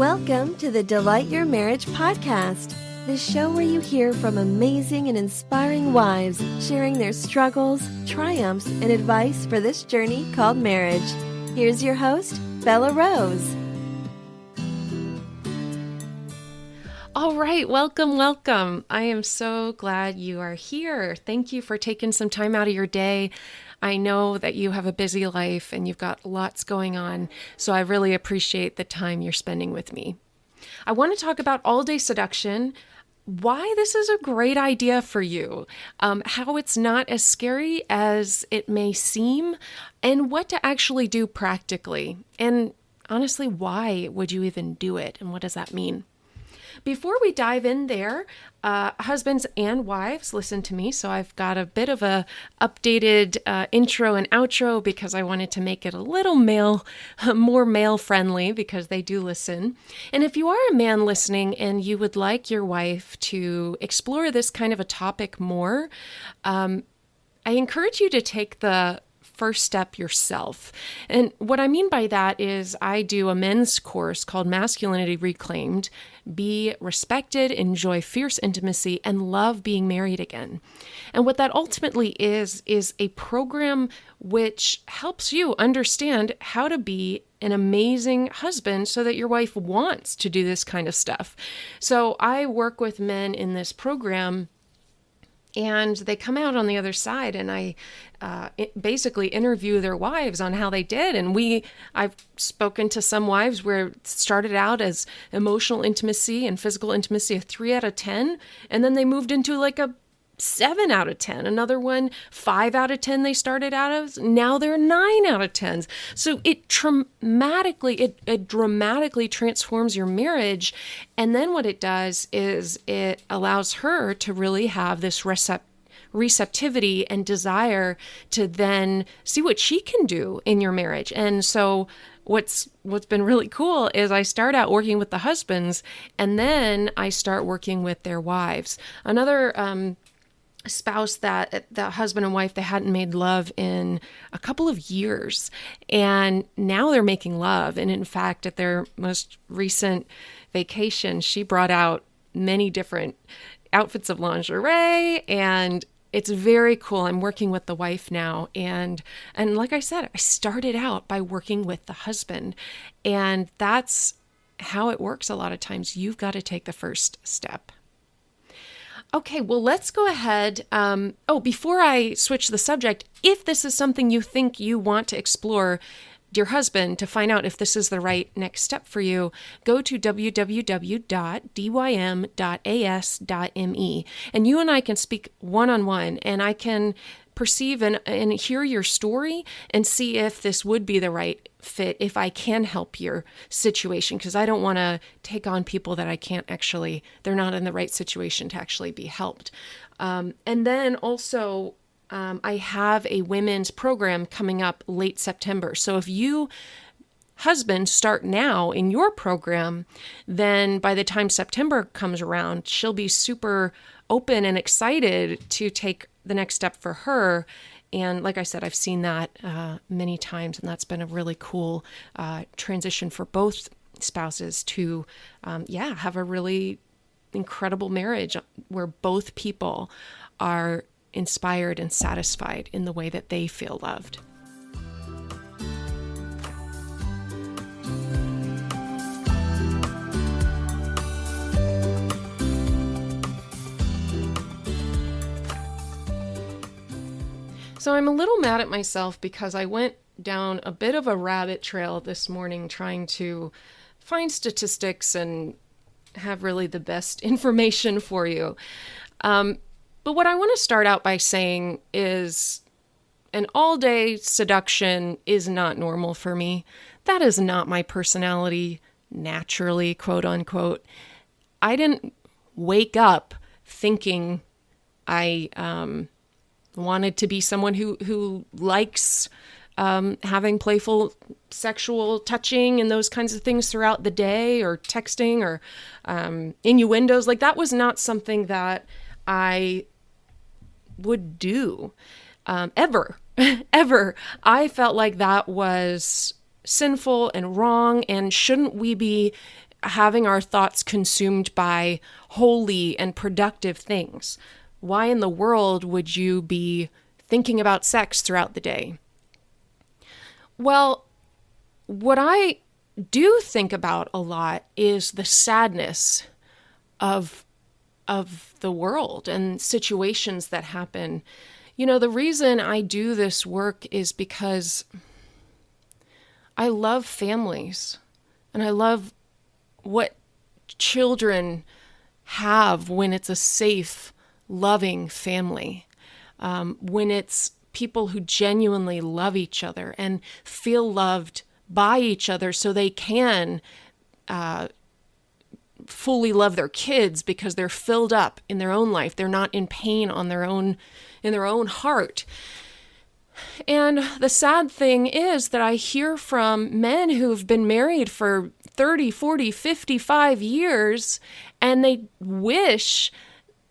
Welcome to the Delight Your Marriage podcast, the show where you hear from amazing and inspiring wives sharing their struggles, triumphs, and advice for this journey called marriage. Here's your host, Bella Rose. All right, welcome. I am so glad you are here. Thank you for taking some time out of your day. I know that you have a busy life and you've got lots going on, so I really appreciate the time you're spending with me. I want to talk about all-day seduction, why this is a great idea for you, how it's not as scary as it may seem, and what to actually do practically. And honestly, why would you even do it, and what does that mean? Before we dive in there, husbands and wives, listen to me. So I've got a bit of a updated intro and outro because I wanted to make it a little more male friendly because they do listen. And if you are a man listening and you would like your wife to explore this kind of a topic more, I encourage you to take the first step yourself. And what I mean by that is I do a men's course called Masculinity Reclaimed. Be respected, enjoy fierce intimacy, and love being married again. And what that ultimately is a program which helps you understand how to be an amazing husband so that your wife wants to do this kind of stuff. So I work with men in this program and they come out on the other side, and I basically interview their wives on how they did. And I've spoken to some wives where it started out as emotional intimacy and physical intimacy, a 3 out of 10, and then they moved into like a 7 out of 10. Another one, 5 out of 10 they started out as. Now they're 9 out of 10s. So it dramatically transforms your marriage. And then what it does is it allows her to really have this receptivity and desire to then see what she can do in your marriage. And so what's been really cool is I start out working with the husbands, and then I start working with their wives. Another spouse that the husband and wife, they hadn't made love in a couple of years, and now they're making love. And in fact, at their most recent vacation, she brought out many different outfits of lingerie, and it's very cool. I'm working with the wife now, and like I said, I started out by working with the husband, and that's how it works a lot of times. You've got to take the first step. Okay, well, let's go ahead. Before I switch the subject, if this is something you think you want to explore, dear husband, to find out if this is the right next step for you, go to www.dym.as.me, and you and I can speak one-on-one, and I can perceive and hear your story and see if this would be the right fit, if I can help your situation, because I don't want to take on people that they're not in the right situation to actually be helped. And then also, I have a women's program coming up late September. So if you husbands start now in your program, then by the time September comes around, she'll be super open and excited to take the next step for her. And like I said, I've seen that many times, and that's been a really cool transition for both spouses to, have a really incredible marriage where both people are inspired and satisfied in the way that they feel loved. So I'm a little mad at myself because I went down a bit of a rabbit trail this morning trying to find statistics and have really the best information for you. But what I want to start out by saying is an all-day seduction is not normal for me. That is not my personality naturally, quote unquote. I didn't wake up thinking I wanted to be someone who likes having playful sexual touching and those kinds of things throughout the day, or texting, or innuendos. Like, that was not something that I would do ever. I felt like that was sinful and wrong, and shouldn't we be having our thoughts consumed by holy and productive things. Why in the world would you be thinking about sex throughout the day? Well, what I do think about a lot is the sadness of the world and situations that happen. The reason I do this work is because I love families, and I love what children have when it's a safe, loving family, when it's people who genuinely love each other and feel loved by each other so they can fully love their kids because they're filled up in their own life. They're not in pain in their own heart. And the sad thing is that I hear from men who've been married for 30, 40, 55 years, and they wish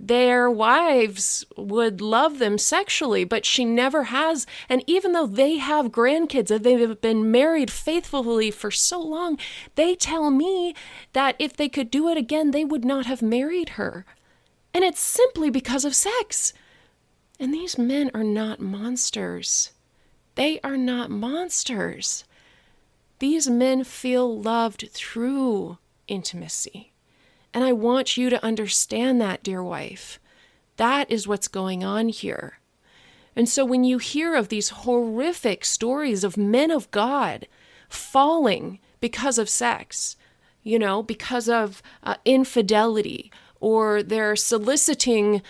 their wives would love them sexually, but she never has. And even though they have grandkids and they've been married faithfully for so long, they tell me that if they could do it again, they would not have married her. And it's simply because of sex. And these men are not monsters. They are not monsters. These men feel loved through intimacy. And I want you to understand that, dear wife. That is what's going on here. And so when you hear of these horrific stories of men of God falling because of sex, because of infidelity, or they're soliciting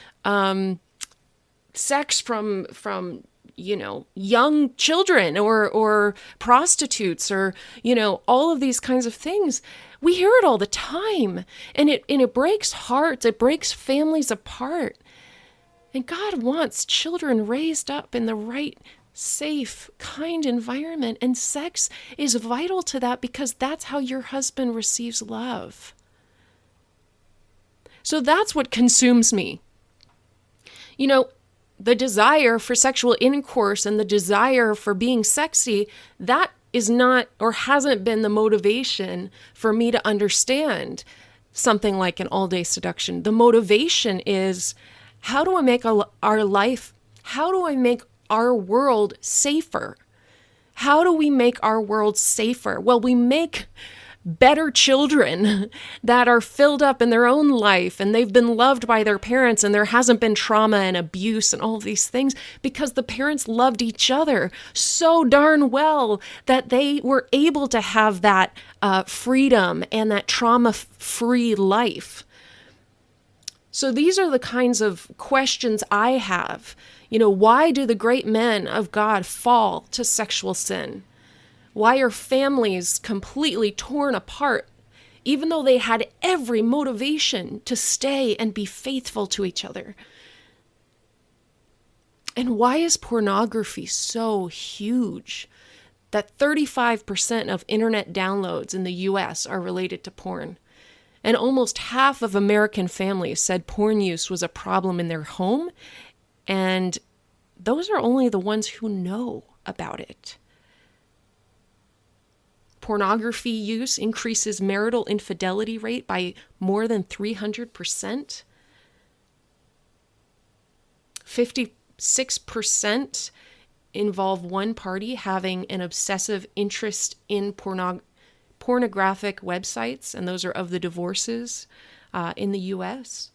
sex from young children or prostitutes or, all of these kinds of things. We hear it all the time, and it breaks hearts. It breaks families apart. And God wants children raised up in the right, safe, kind environment. And sex is vital to that because that's how your husband receives love. So that's what consumes me. The desire for sexual intercourse and the desire for being sexy, that is not or hasn't been the motivation for me to understand something like an all-day seduction. The motivation is, how do I make our life, how do I make our world safer? How do we make our world safer? Well, we make better children that are filled up in their own life and they've been loved by their parents and there hasn't been trauma and abuse and all of these things because the parents loved each other so darn well that they were able to have that freedom and that trauma-free life. So these are the kinds of questions I have. Why do the great men of God fall to sexual sin? Why are families completely torn apart, even though they had every motivation to stay and be faithful to each other? And why is pornography so huge that 35% of internet downloads in the US are related to porn? And almost half of American families said porn use was a problem in their home, and those are only the ones who know about it. Pornography use increases marital infidelity rate by more than 300%. 56% involve one party having an obsessive interest in pornographic websites, and those are of the divorces in the U.S.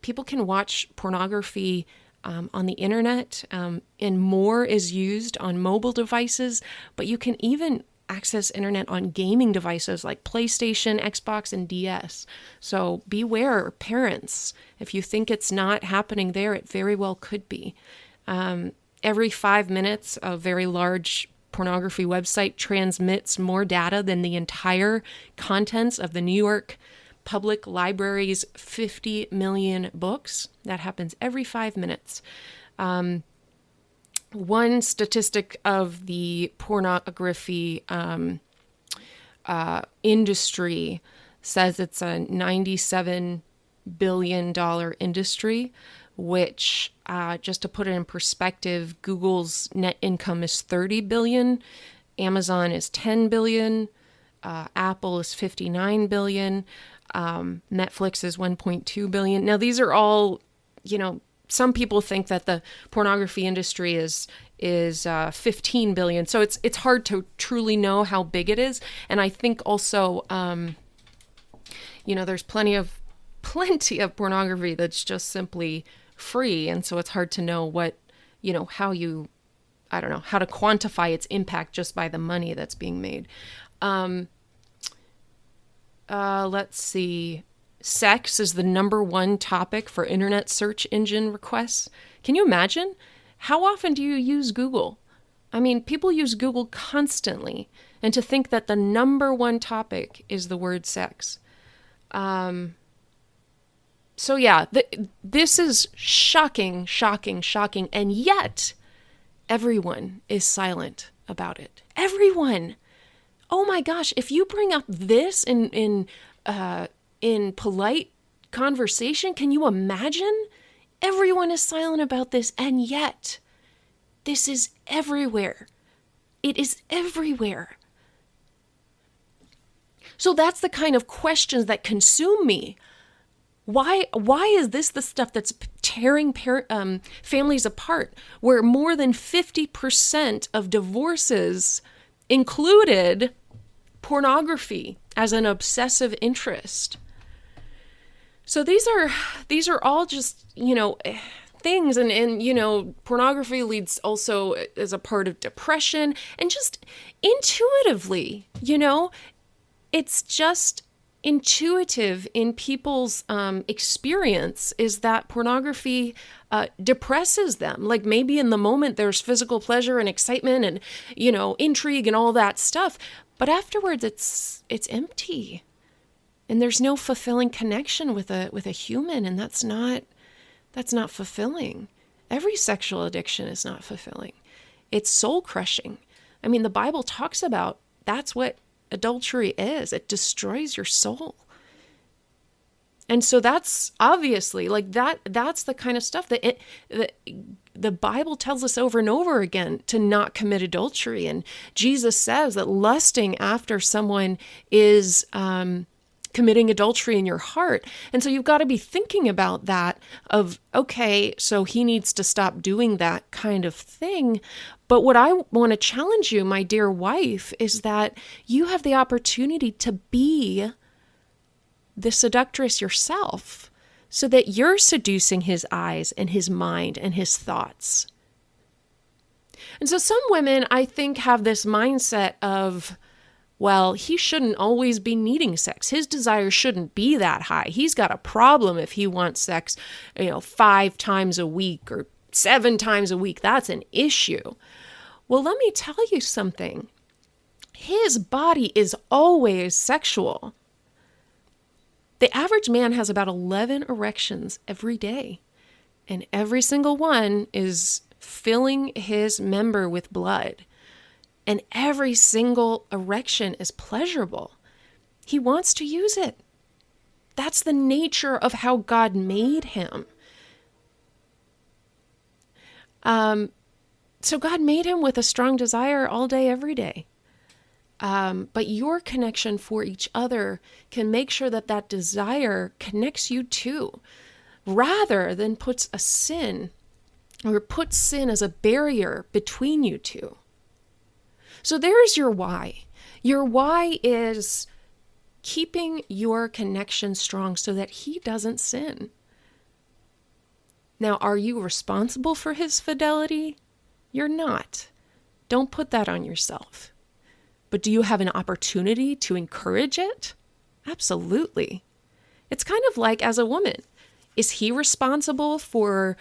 People can watch pornography on the internet, and more is used on mobile devices, but you can even access internet on gaming devices like PlayStation, Xbox, and DS. So beware, parents. If you think it's not happening there, it very well could be. Every 5 minutes, a very large pornography website transmits more data than the entire contents of the New York Public Library's 50 million books. That happens every 5 minutes. One statistic of the pornography industry says it's a $97 billion industry, which, just to put it in perspective, Google's net income is $30 billion, Amazon is $10 billion, Apple is 59 billion. Netflix is 1.2 billion. Now, these are all, some people think that the pornography industry is 15 billion. So it's hard to truly know how big it is. And I think also, there's plenty of pornography that's just simply free. And so it's hard to know how to quantify its impact just by the money that's being made. Let's see. Sex is the number one topic for internet search engine requests. Can you imagine? How often do you use Google? I mean, people use Google constantly. And to think that the number one topic is the word sex. So yeah, this is shocking. And yet, everyone is silent about it. Everyone. Oh my gosh, if you bring up this in polite conversation, can you imagine? Everyone is silent about this, and yet this is everywhere. It is everywhere. So that's the kind of questions that consume me. Why is this the stuff that's tearing families apart, where more than 50% of divorces included pornography as an obsessive interest? So these are all just, things, and pornography leads also as a part of depression, and just intuitively, it's just intuitive in people's experience is that pornography depresses them. Like maybe in the moment there's physical pleasure and excitement and, intrigue and all that stuff, but afterwards it's empty. And there's no fulfilling connection with a human, and that's not fulfilling. Every sexual addiction is not fulfilling. It's soul crushing. I mean, the Bible talks about that's what adultery is. It destroys your soul. And so that's obviously that's the kind of stuff that the Bible tells us over and over again to not commit adultery. And Jesus says that lusting after someone is committing adultery in your heart. And so you've got to be thinking about that of, okay, so he needs to stop doing that kind of thing. But what I want to challenge you, my dear wife, is that you have the opportunity to be the seductress yourself so that you're seducing his eyes and his mind and his thoughts. And so some women, I think, have this mindset of, well, he shouldn't always be needing sex. His desire shouldn't be that high. He's got a problem if he wants sex, 5 times a week or 7 times a week. That's an issue. Well, let me tell you something. His body is always sexual. The average man has about 11 erections every day, and every single one is filling his member with blood. And every single erection is pleasurable. He wants to use it. That's the nature of how God made him. So God made him with a strong desire all day, every day. But your connection for each other can make sure that desire connects you too, rather than puts sin as a barrier between you two. So there's your why. Your why is keeping your connection strong so that he doesn't sin. Now, are you responsible for his fidelity? You're not. Don't put that on yourself. But do you have an opportunity to encourage it? Absolutely. It's kind of like as a woman. Is he responsible for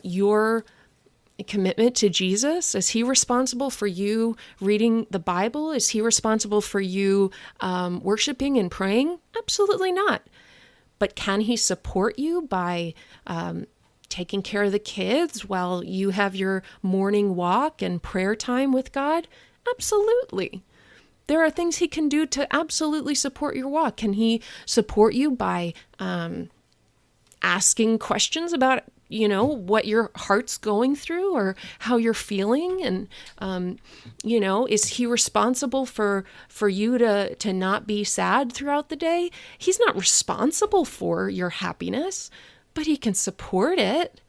your commitment to Jesus? Is he responsible for you reading the Bible? Is he responsible for you worshiping and praying? Absolutely not. But can he support you by taking care of the kids while you have your morning walk and prayer time with God? Absolutely. There are things he can do to absolutely support your walk. Can he support you by asking questions about what your heart's going through or how you're feeling. And, is he responsible for you to not be sad throughout the day? He's not responsible for your happiness, but he can support it.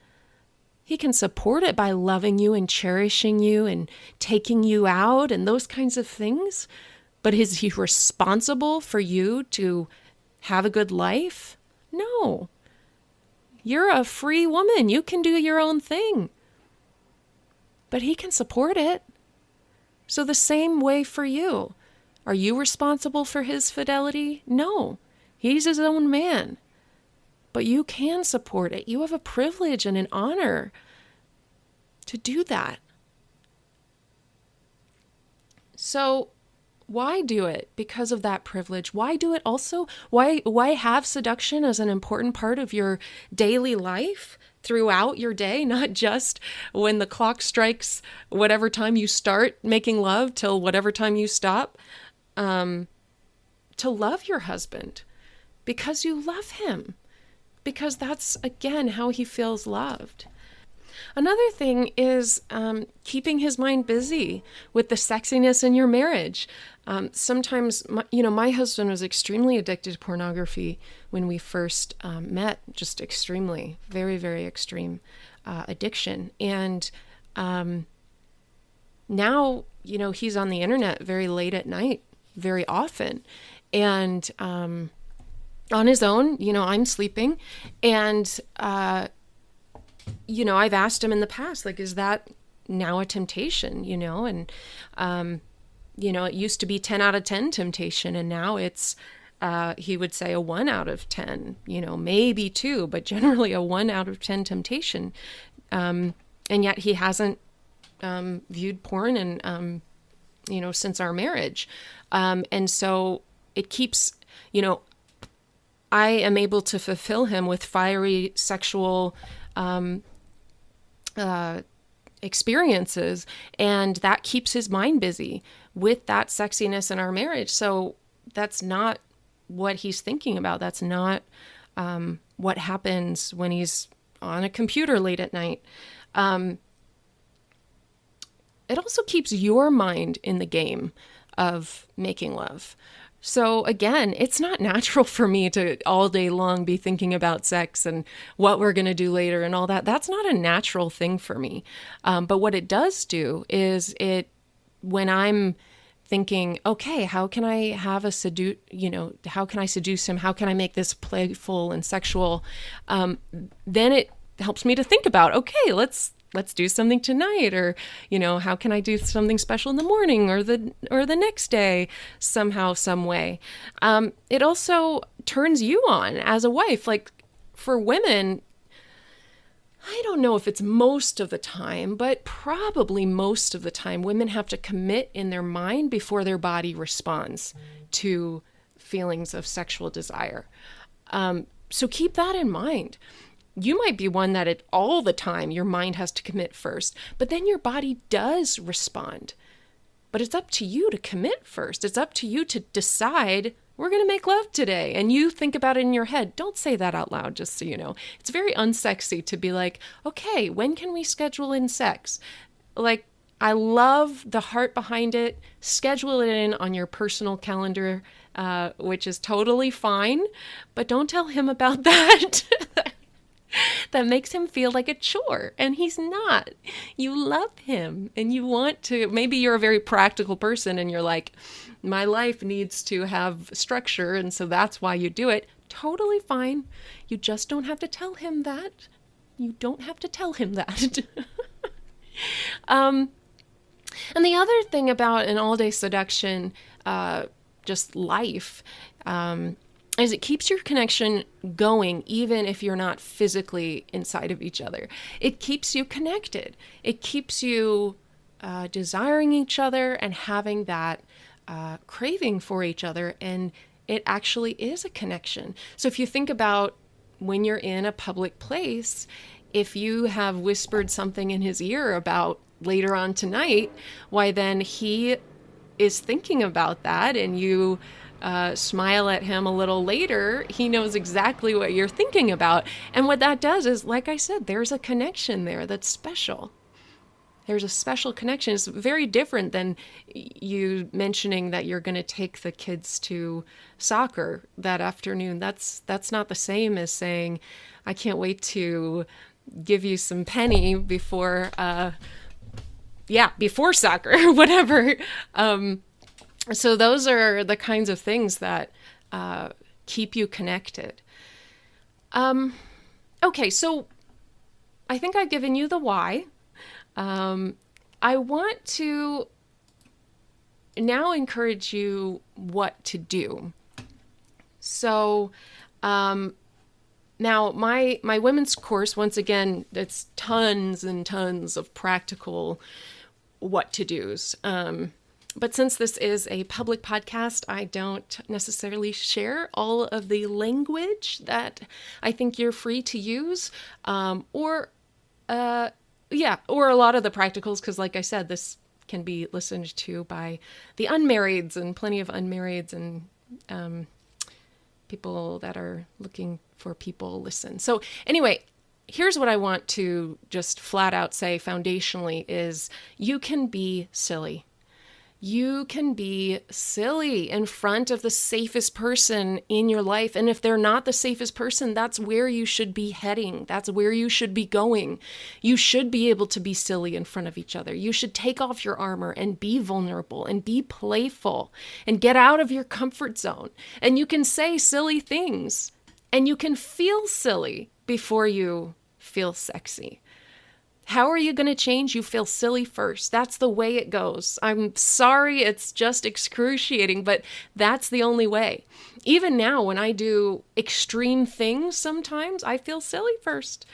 He can support it by loving you and cherishing you and taking you out and those kinds of things. But is he responsible for you to have a good life? No. You're a free woman. You can do your own thing. But he can support it. So the same way for you. Are you responsible for his fidelity? No. He's his own man. But you can support it. You have a privilege and an honor to do that. So why do it? Because of that privilege. Why do it also? Why have seduction as an important part of your daily life throughout your day, not just when the clock strikes whatever time you start making love till whatever time you stop? To love your husband because you love him. Because that's, again, how he feels loved. Another thing is keeping his mind busy with the sexiness in your marriage. Sometimes, my husband was extremely addicted to pornography when we first met, just extremely, very, very extreme addiction. And now, he's on the internet very late at night, very often. And on his own, I'm sleeping. And, I've asked him in the past, like, is that now a temptation, And, it used to be 10 out of 10 temptation. And now it's, he would say a 1 out of 10, maybe 2, but generally a 1 out of 10 temptation. And yet he hasn't viewed porn and, since our marriage. And so it keeps, I am able to fulfill him with fiery sexual experiences, and that keeps his mind busy with that sexiness in our marriage. So that's not what he's thinking about. That's not what happens when he's on a computer late at night. It also keeps your mind in the game of making love. So again, it's not natural for me to all day long be thinking about sex and what we're going to do later and all that. That's not a natural thing for me. But what it does do is when I'm thinking, okay, how can I have how can I seduce him? How can I make this playful and sexual? Then it helps me to think about, okay, let's do something tonight, or, how can I do something special in the morning or the next day somehow, some way. It also turns you on as a wife. Like for women, I don't know if it's most of the time, but probably most of the time, women have to commit in their mind before their body responds to feelings of sexual desire. So keep that in mind. You might be one that all the time your mind has to commit first, but then your body does respond. But it's up to you to commit first. It's up to you to decide, we're going to make love today. And you think about it in your head. Don't say that out loud, just so you know. It's very unsexy to be like, okay, when can we schedule in sex? Like, I love the heart behind it. Schedule it in on your personal calendar, which is totally fine. But don't tell him about that. That makes him feel like a chore, and he's not. You love him and you want to. Maybe you're a very practical person and you're like, my life needs to have structure, and so that's why you do it. Totally fine. You just don't have to tell him that. You don't have to tell him that. And the other thing about an all-day seduction, just life, is it keeps your connection going even if you're not physically inside of each other. It keeps you connected. It keeps you desiring each other and having that craving for each other, and it actually is a connection. So if you think about when you're in a public place, if you have whispered something in his ear about later on tonight, why then he is thinking about that, and you smile at him a little later, he knows exactly what you're thinking about. And what that does is, like I said, there's a connection there that's special. There's a special connection. It's very different than you mentioning that you're going to take the kids to soccer that afternoon. That's not the same as saying, I can't wait to give you some penny before soccer or whatever. So those are the kinds of things that keep you connected. Okay, so I think I've given you the why. I want to now encourage you what to do. So now my women's course, once again, it's tons and tons of practical what to do's. But since this is a public podcast, I don't necessarily share all of the language that I think you're free to use, or a lot of the practicals, because like I said, this can be listened to by the unmarrieds, and plenty of unmarrieds and people that are looking for people listen. So anyway, here's what I want to just flat out say foundationally is you can be silly. You can be silly in front of the safest person in your life. And if they're not the safest person, that's where you should be heading. That's where you should be going. You should be able to be silly in front of each other. You should take off your armor and be vulnerable and be playful and get out of your comfort zone. And you can say silly things and you can feel silly before you feel sexy. How are you going to change? You feel silly first. That's the way it goes. I'm sorry, it's just excruciating, but that's the only way. Even now, when I do extreme things, sometimes I feel silly first.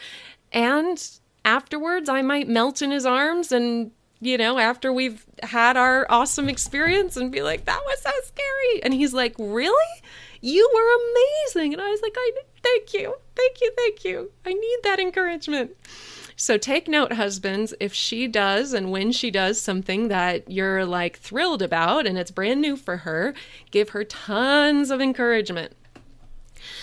And afterwards, I might melt in his arms and, after we've had our awesome experience and be like, that was so scary. And he's like, really? You were amazing. And I was like, thank you. I need that encouragement. So take note, husbands, if she does and when she does something that you're like thrilled about and it's brand new for her, give her tons of encouragement.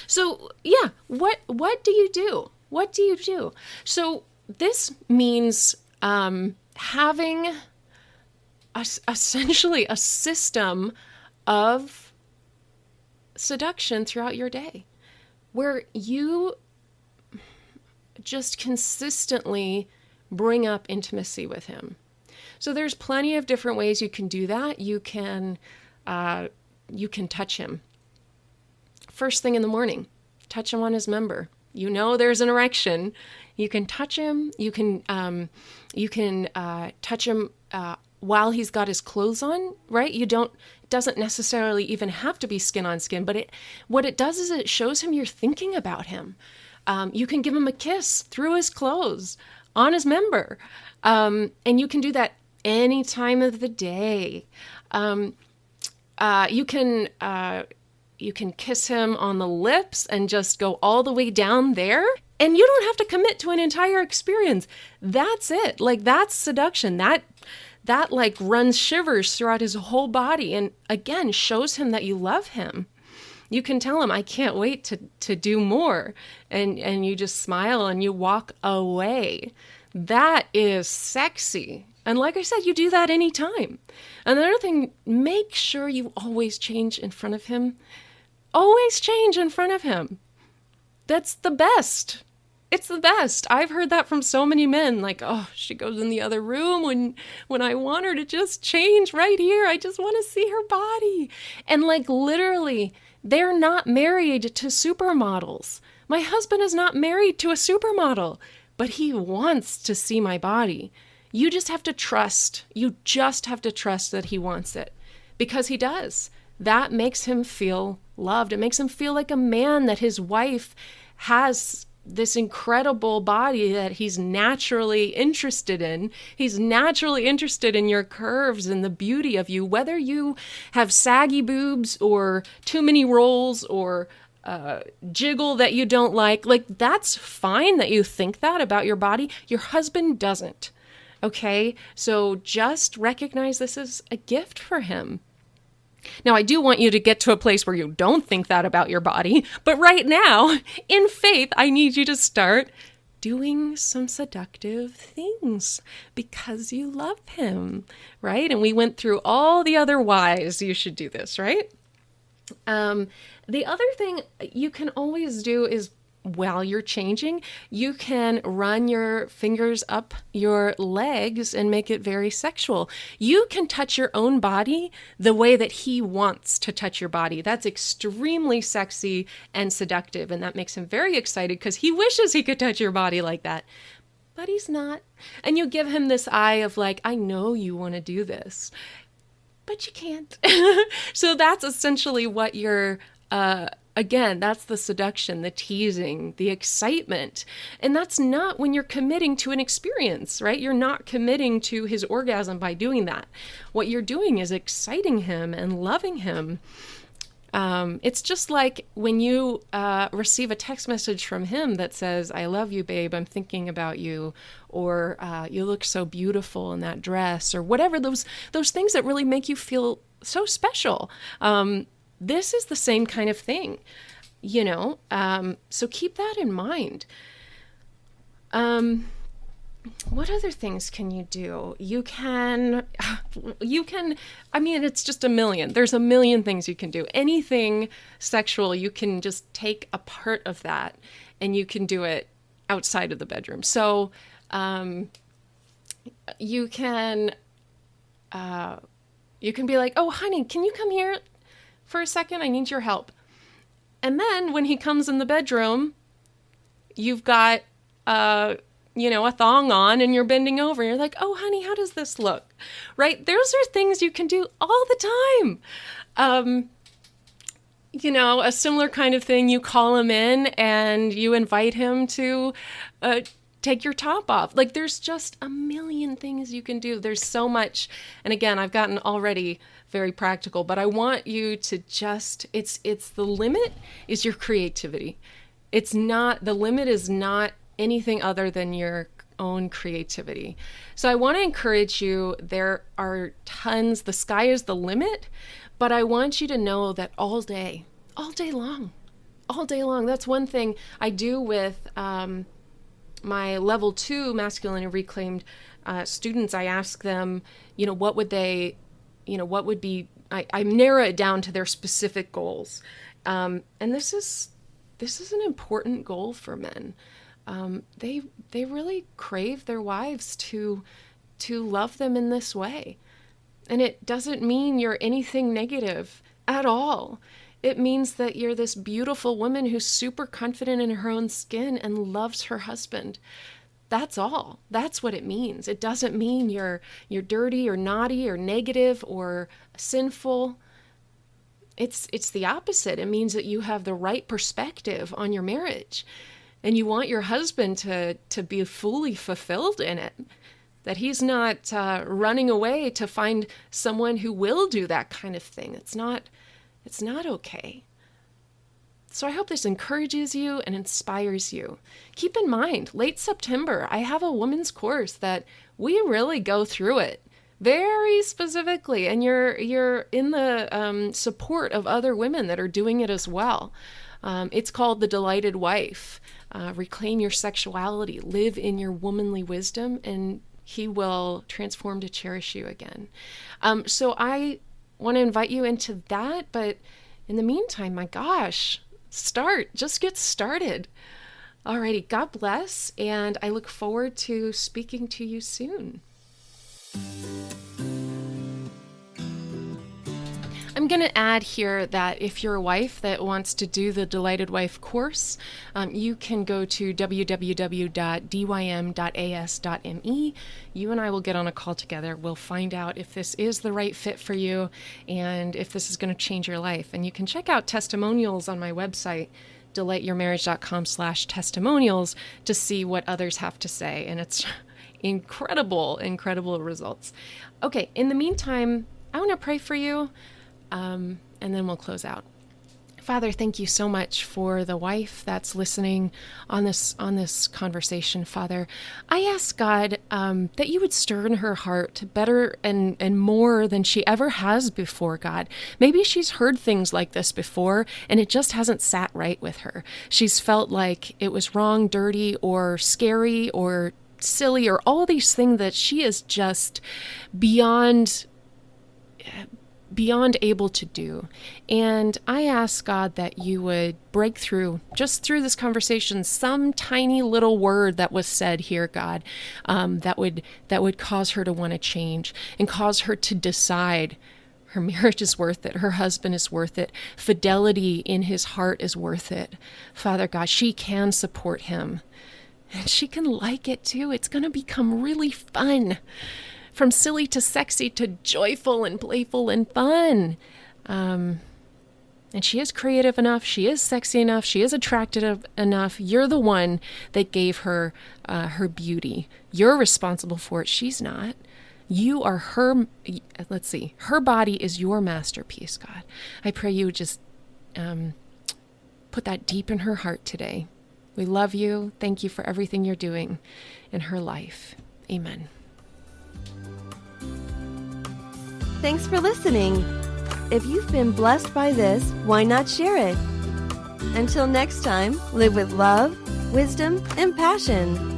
So yeah, what do you do? What do you do? So this means having essentially a system of seduction throughout your day where you just consistently bring up intimacy with him. So there's plenty of different ways you can do that. You can touch him. First thing in the morning, touch him on his member. There's an erection. You can touch him. You can touch him while he's got his clothes on, right? It doesn't necessarily even have to be skin on skin, but what it does is it shows him you're thinking about him. You can give him a kiss through his clothes on his member. And you can do that any time of the day. You can kiss him on the lips and just go all the way down there. And you don't have to commit to an entire experience. That's it. Like, that's seduction. That like runs shivers throughout his whole body. And again, shows him that you love him. You can tell him, I can't wait to do more. And you just smile and you walk away. That is sexy. And like I said, you do that anytime. Another thing, make sure you always change in front of him. Always change in front of him. That's the best. It's the best. I've heard that from so many men. Like, oh, she goes in the other room when I want her to just change right here. I just want to see her body. And like literally, they're not married to supermodels. My husband is not married to a supermodel, but he wants to see my body. You just have to trust. You just have to trust that he wants it because he does. That makes him feel loved. It makes him feel like a man, that his wife has this incredible body that he's naturally interested in. He's naturally interested in your curves and the beauty of you, whether you have saggy boobs or too many rolls or jiggle that you don't like. Like, that's fine that you think that about your body. Your husband doesn't. Okay? So just recognize this as a gift for him. Now, I do want you to get to a place where you don't think that about your body, but right now, in faith, I need you to start doing some seductive things because you love him, right? And we went through all the other whys you should do this, right? The other thing you can always do is while you're changing, you can run your fingers up your legs and make it very sexual. You can touch your own body the way that he wants to touch your body. That's extremely sexy and seductive, and that makes him very excited because he wishes he could touch your body like that. But he's not. And you give him this eye of like, I know you want to do this, but you can't. So that's essentially what you're again, that's the seduction, the teasing, the excitement. And that's not when you're committing to an experience, right? You're not committing to his orgasm by doing that. What you're doing is exciting him and loving him. It's just like when you receive a text message from him that says, I love you, babe, I'm thinking about you, or you look so beautiful in that dress, or whatever, those things that really make you feel so special. This is the same kind of thing, so keep that in mind. What other things can you do? You can, it's just a million. There's a million things you can do. Anything sexual, you can just take a part of that and you can do it outside of the bedroom. So, you can be like, oh, honey, can you come here for a second? I need your help. And then when he comes in the bedroom, you've got, a thong on and you're bending over. You're like, oh, honey, how does this look? Right? Those are things you can do all the time. A similar kind of thing, you call him in and you invite him to take your top off. Like there's just a million things you can do. There's so much. And again, I've gotten already very practical, but I want you to just, it's the limit is your creativity. The limit is not anything other than your own creativity. So I want to encourage you, there are tons, the sky is the limit, but I want you to know that all day long, that's one thing I do with my level 2 Masculinity Reclaimed students. I ask them, what would they, what would be, I narrow it down to their specific goals. And this is an important goal for men. They really crave their wives to love them in this way. And it doesn't mean you're anything negative at all. It means that you're this beautiful woman who's super confident in her own skin and loves her husband. That's all. That's what it means. It doesn't mean you're dirty or naughty or negative or sinful. It's the opposite. It means that you have the right perspective on your marriage. And you want your husband to be fully fulfilled in it, that he's not running away to find someone who will do that kind of thing. It's not okay. So I hope this encourages you and inspires you. Keep in mind, late September, I have a women's course that we really go through it very specifically, and you're in the support of other women that are doing it as well. It's called The Delighted Wife. Reclaim your sexuality, live in your womanly wisdom, and he will transform to cherish you again. So I want to invite you into that, but in the meantime, my gosh, just get started. Alrighty, God bless, and I look forward to speaking to you soon. I'm going to add here that if you're a wife that wants to do the Delighted Wife course, you can go to www.dym.as.me. You and I will get on a call together. We'll find out if this is the right fit for you and if this is going to change your life. And you can check out testimonials on my website, delightyourmarriage.com/testimonials, to see what others have to say. And it's incredible results. Okay, in the meantime, I want to pray for you. And then we'll close out. Father, thank you so much for the wife that's listening on this conversation, Father. I ask God that you would stir in her heart better and more than she ever has before, God. Maybe she's heard things like this before and it just hasn't sat right with her. She's felt like it was wrong, dirty, or scary, or silly, or all these things that she is just beyond able to do. And I ask God that you would break through, just through this conversation, some tiny little word that was said here, God, that would cause her to want to change and cause her to decide her marriage is worth it. Her husband is worth it. Fidelity in his heart is worth it. Father God, she can support him and she can like it too. It's going to become really fun. From silly to sexy to joyful and playful and fun. And she is creative enough. She is sexy enough. She is attractive enough. You're the one that gave her her beauty. You're responsible for it. She's not. You are her. Let's see. Her body is your masterpiece, God. I pray you would just put that deep in her heart today. We love you. Thank you for everything you're doing in her life. Amen. Thanks for listening. If you've been blessed by this, why not share it? Until next time, live with love, wisdom, and passion.